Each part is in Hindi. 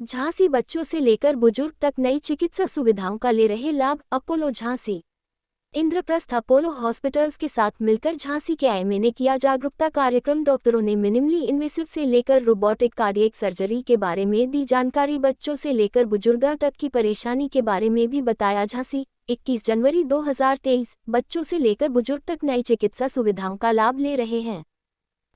झांसी बच्चों से लेकर बुजुर्ग तक नई चिकित्सा सुविधाओं का ले रहे लाभ। Apollo Jhansi. Indraprastha Apollo hospitals के साथ मिलकर झांसी के आईएमए ने किया जागरूकता कार्यक्रम। डॉक्टरों ने मिनिमली इन्वेसिव से लेकर रोबोटिक कार्डियक सर्जरी के बारे में दी जानकारी। बच्चों से लेकर बुजुर्ग तक की परेशानी के बारे में भी बताया। झांसी 21 जनवरी 2023। बच्चों से लेकर बुजुर्ग तक नई चिकित्सा सुविधाओं का लाभ ले रहे हैं।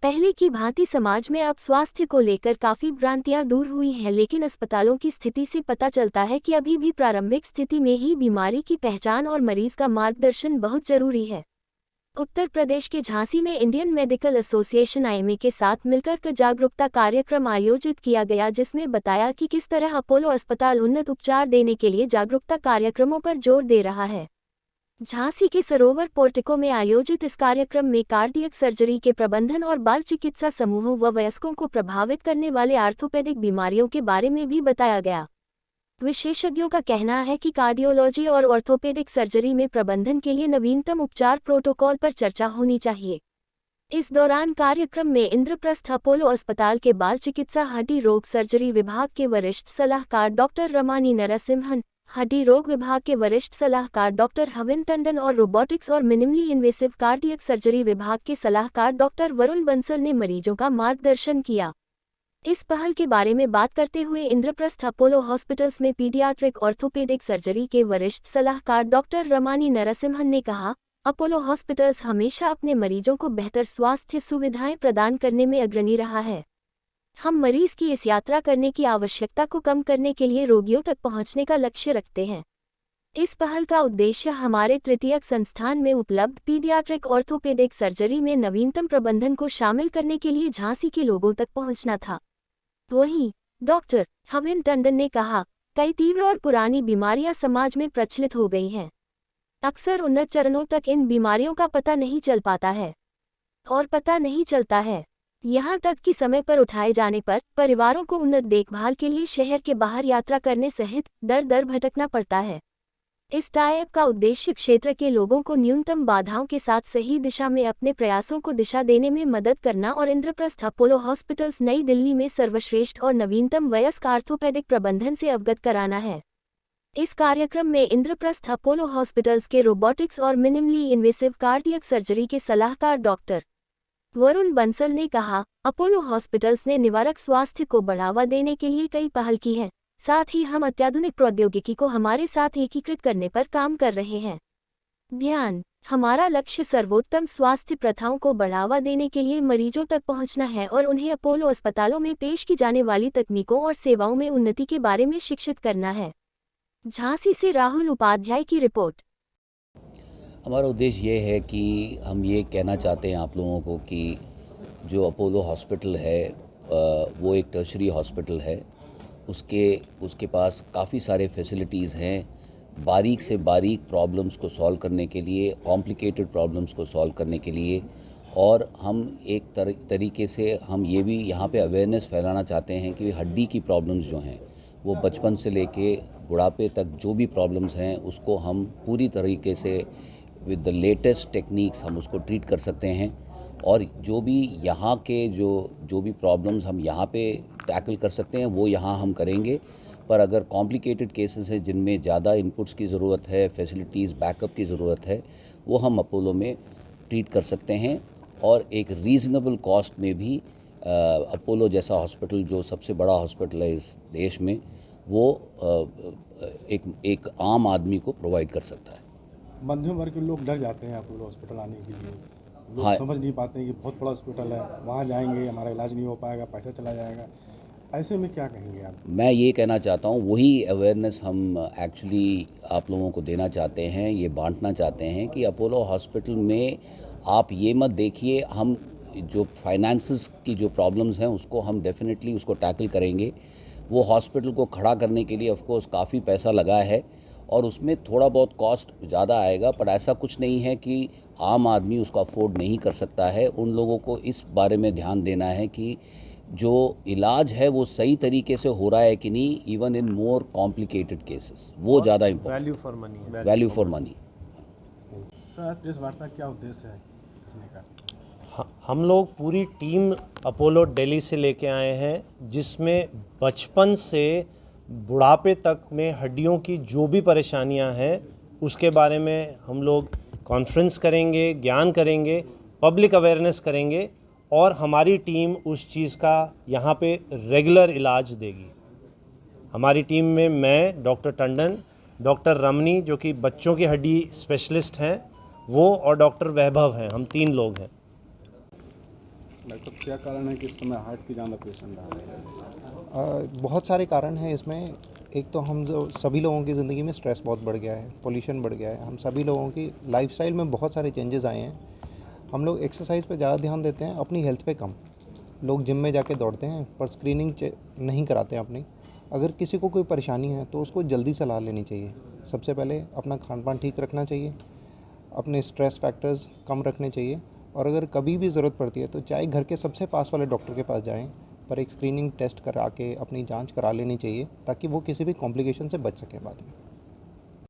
पहले की भांति समाज में अब स्वास्थ्य को लेकर काफी भ्रांतियां दूर हुई हैं, लेकिन अस्पतालों की स्थिति से पता चलता है कि अभी भी प्रारंभिक स्थिति में ही बीमारी की पहचान और मरीज का मार्गदर्शन बहुत जरूरी है। उत्तर प्रदेश के झांसी में इंडियन मेडिकल एसोसिएशन आईएमए के साथ मिलकर जागरूकता कार्यक्रम आयोजित किया गया, जिसमें बताया कि किस तरह अपोलो अस्पताल उन्नत उपचार देने के लिए जागरूकता कार्यक्रमों पर जोर दे रहा है। झांसी के सरोवर पोर्टिको में आयोजित इस कार्यक्रम में कार्डियक सर्जरी के प्रबंधन और बाल चिकित्सा समूहों व वयस्कों को प्रभावित करने वाले आर्थोपेडिक बीमारियों के बारे में भी बताया गया। विशेषज्ञों का कहना है कि कार्डियोलॉजी और ऑर्थोपेडिक सर्जरी में प्रबंधन के लिए नवीनतम उपचार प्रोटोकॉल पर चर्चा होनी चाहिए। इस दौरान कार्यक्रम में इंद्रप्रस्थ अपोलो अस्पताल के बाल चिकित्सा हड्डी रोग सर्जरी विभाग के वरिष्ठ सलाहकार डॉक्टर रमानी नरसिम्हन, हड्डी रोग विभाग के वरिष्ठ सलाहकार डॉक्टर हविन टंडन और रोबोटिक्स और मिनिमली इन्वेसिव कार्डियक सर्जरी विभाग के सलाहकार डॉक्टर वरुण बंसल ने मरीजों का मार्गदर्शन किया। इस पहल के बारे में बात करते हुए इंद्रप्रस्थ अपोलो हॉस्पिटल्स में पीडियाट्रिक ऑर्थोपेडिक सर्जरी के वरिष्ठ सलाहकार डॉक्टर रमानी नरसिम्हन ने कहा, अपोलो हॉस्पिटल्स हमेशा अपने मरीजों को बेहतर स्वास्थ्य सुविधाएं प्रदान करने में अग्रणी रहा है। हम मरीज की इस यात्रा करने की आवश्यकता को कम करने के लिए रोगियों तक पहुंचने का लक्ष्य रखते हैं। इस पहल का उद्देश्य हमारे तृतीयक संस्थान में उपलब्ध पीडियाट्रिक ऑर्थोपेडिक सर्जरी में नवीनतम प्रबंधन को शामिल करने के लिए झांसी के लोगों तक पहुंचना था। वहीं डॉक्टर हविन टंडन ने कहा, कई तीव्र और पुरानी बीमारियां समाज में प्रचलित हो गई हैं। अक्सर उन्नत चरणों तक इन बीमारियों का पता नहीं चल पाता है और पता नहीं चलता है, यहाँ तक कि समय पर उठाए जाने पर परिवारों को उन्नत देखभाल के लिए शहर के बाहर यात्रा करने सहित दर दर भटकना पड़ता है। इस टाइप का उद्देश्य क्षेत्र के लोगों को न्यूनतम बाधाओं के साथ सही दिशा में अपने प्रयासों को दिशा देने में मदद करना और इंद्रप्रस्थ अपोलो हॉस्पिटल्स नई दिल्ली में सर्वश्रेष्ठ और नवीनतम वयस्क आर्थोपेडिक प्रबंधन से अवगत कराना है। इस कार्यक्रम में इंद्रप्रस्थ अपोलो हॉस्पिटल्स के रोबोटिक्स और मिनिमली इन्वेसिव कार्डियक सर्जरी के सलाहकार डॉक्टर वरुण बंसल ने कहा, अपोलो हॉस्पिटल्स ने निवारक स्वास्थ्य को बढ़ावा देने के लिए कई पहल की हैं, साथ ही हम अत्याधुनिक प्रौद्योगिकी को हमारे साथ एकीकृत करने पर काम कर रहे हैं। ध्यान, हमारा लक्ष्य सर्वोत्तम स्वास्थ्य प्रथाओं को बढ़ावा देने के लिए मरीजों तक पहुंचना है और उन्हें अपोलो अस्पतालों में पेश की जाने वाली तकनीकों और सेवाओं में उन्नति के बारे में शिक्षित करना है। झांसी से राहुल उपाध्याय की रिपोर्ट। हमारा उद्देश्य ये है कि हम ये कहना चाहते हैं आप लोगों को कि जो अपोलो हॉस्पिटल है वो एक टर्शरी हॉस्पिटल है। उसके पास काफ़ी सारे फैसिलिटीज़ हैं, बारीक से बारीक प्रॉब्लम्स को सॉल्व करने के लिए, कॉम्प्लिकेटेड प्रॉब्लम्स को सॉल्व करने के लिए। और हम एक तरीके से हम ये भी यहाँ पे अवेयरनेस फैलाना चाहते हैं कि हड्डी की प्रॉब्लम्स जो हैं वो बचपन से लेके बुढ़ापे तक जो भी प्रॉब्लम्स हैं उसको हम पूरी तरीके से विद द लेटेस्ट टेक्निक्स हम उसको ट्रीट कर सकते हैं। और जो भी यहाँ के जो भी प्रॉब्लम्स हम यहाँ पे टैकल कर सकते हैं वो यहाँ हम करेंगे। पर अगर कॉम्प्लिकेटेड केसेस हैं जिनमें ज़्यादा इनपुट्स की ज़रूरत है, फैसिलिटीज़ बैकअप की ज़रूरत है, वो हम अपोलो में ट्रीट कर सकते हैं। और एक रीज़नेबल कॉस्ट में भी अपोलो जैसा हॉस्पिटल जो सबसे बड़ा हॉस्पिटल है इस देश में, वो एक आम आदमी को प्रोवाइड कर सकता है। मध्यम वर्ग के लोग डर जाते हैं अपोलो हॉस्पिटल आने के लिए। लोग हाँ, समझ नहीं पाते हैं कि बहुत बड़ा हॉस्पिटल है, वहाँ जाएंगे हमारा इलाज नहीं हो पाएगा, पैसा चला जाएगा। ऐसे में क्या कहेंगे आप? मैं ये कहना चाहता हूँ, वही अवेयरनेस हम एक्चुअली आप लोगों को देना चाहते हैं, ये बांटना चाहते हैं कि अपोलो हॉस्पिटल में आप ये मत देखिए, हम जो फाइनेंसेस की जो प्रॉब्लम्स हैं उसको हम डेफिनेटली उसको टैकल करेंगे। वो हॉस्पिटल को खड़ा करने के लिए ऑफ कोर्स काफ़ी पैसा लगा है और उसमें थोड़ा बहुत कॉस्ट ज़्यादा आएगा, पर ऐसा कुछ नहीं है कि आम आदमी उसको अफोर्ड नहीं कर सकता है। उन लोगों को इस बारे में ध्यान देना है कि जो इलाज है वो सही तरीके से हो रहा है कि नहीं, even in more complicated cases, वो ज़्यादा इम्पोर्टेंट। वैल्यू फॉर मनी है। Value for money. Sir, press वार्ता क्या उद्देश्य है करने का? हाँ, हम लोग पूरी टीम अपोलो दिल्ली से लेके आए हैं, जिसमें बचपन से बुढ़ापे तक में हड्डियों की जो भी परेशानियां हैं उसके बारे में हम लोग कॉन्फ्रेंस करेंगे, ज्ञान करेंगे, पब्लिक अवेयरनेस करेंगे और हमारी टीम उस चीज़ का यहाँ पे रेगुलर इलाज देगी। हमारी टीम में मैं, डॉक्टर टंडन, डॉक्टर रमनी जो कि बच्चों की हड्डी स्पेशलिस्ट हैं वो, और डॉक्टर वैभव हैं, हम 3 लोग हैं। डॉक्टर क्या कारण है कि इस समय हार्ट की ज़्यादा पेशेंट आ रहे हैं? बहुत सारे कारण हैं इसमें। एक तो हम जो सभी लोगों की ज़िंदगी में स्ट्रेस बहुत बढ़ गया है, पोल्यूशन बढ़ गया है, हम सभी लोगों की लाइफस्टाइल में बहुत सारे चेंजेस आए हैं। हम लोग एक्सरसाइज पे ज़्यादा ध्यान देते हैं, अपनी हेल्थ पे कम। लोग जिम में जाके दौड़ते हैं पर स्क्रीनिंग नहीं कराते हैं अपनी। अगर किसी को कोई परेशानी है तो उसको जल्दी सलाह लेनी चाहिए। सबसे पहले अपना खान पान ठीक रखना चाहिए, अपने स्ट्रेस फैक्टर्स कम रखने चाहिए, और अगर कभी भी ज़रूरत पड़ती है तो चाहे घर के सबसे पास वाले डॉक्टर के पास जाएं, पर एक स्क्रीनिंग टेस्ट करा के अपनी जांच करा लेनी चाहिए ताकि वो किसी भी कॉम्प्लिकेशन से बच सकें बाद में।